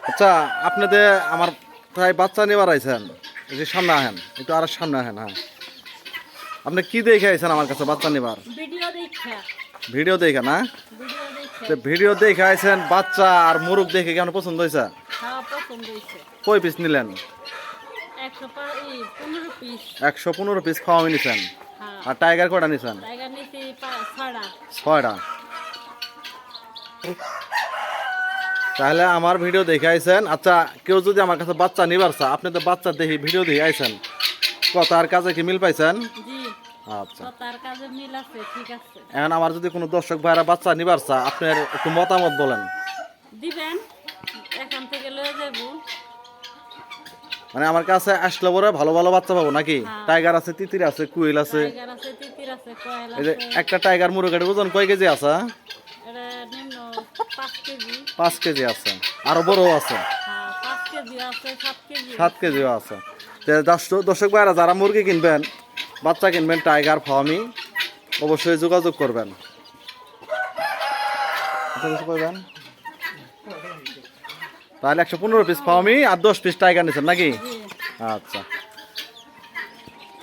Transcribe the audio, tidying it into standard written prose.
আচ্ছা আপনাদের আমার তাই বাচ্চা নেবার আইছেন, এই যে সামনে আহেন, একটু আর সামনে আহেন। হ্যাঁ, আপনি কি দেখে আইছেন আমার কাছে বাচ্চা নেবার? ভিডিও দেখে না? তো ভিডিও দেখে আইছেন, বাচ্চা আর মুরগ দেখে কেমন পছন্দ হয়েছে? কই পিস নিলেন? 115 পিস খাওয়া নিছেন। আর টাইগার কটা নিছেন? 6টা। তাহলে আমার ভিডিও দেখে আইছেন। আচ্ছা, কেউ যদি আমার কাছে বাচ্চা নিবার চা, আপনি তো বাচ্চা দেখি ভিডিও দেখে আইছেন, কথার কাজে কি মিল পাইছেন? আচ্ছা, এখন আমার যদি কোনো দর্শক ভাইরা বাচ্চা নিবার চা, আপনার একটু মতামত বলেন। মানে আমার কাছে আসলে পরে ভালো ভালো বাচ্চা পাবো নাকি? টাইগার আছে, তিতির আছে, কুইল আছে। এই যে একটা টাইগার মুরগের ওজন কয় কেজি আছে? 5 কেজি আছে। আরো বড় আছে, 7 কেজিও আছে। দর্শক ভাইরা যারা মুরগি কিনবেন, বাচ্চা কিনবেন টাইগার ফার্মি, অবশ্যই যোগাযোগ করবেন। তাহলে 115 পিস ফার্মি আর 10 পিস টাইগার নিচ্ছেন নাকি? আচ্ছা।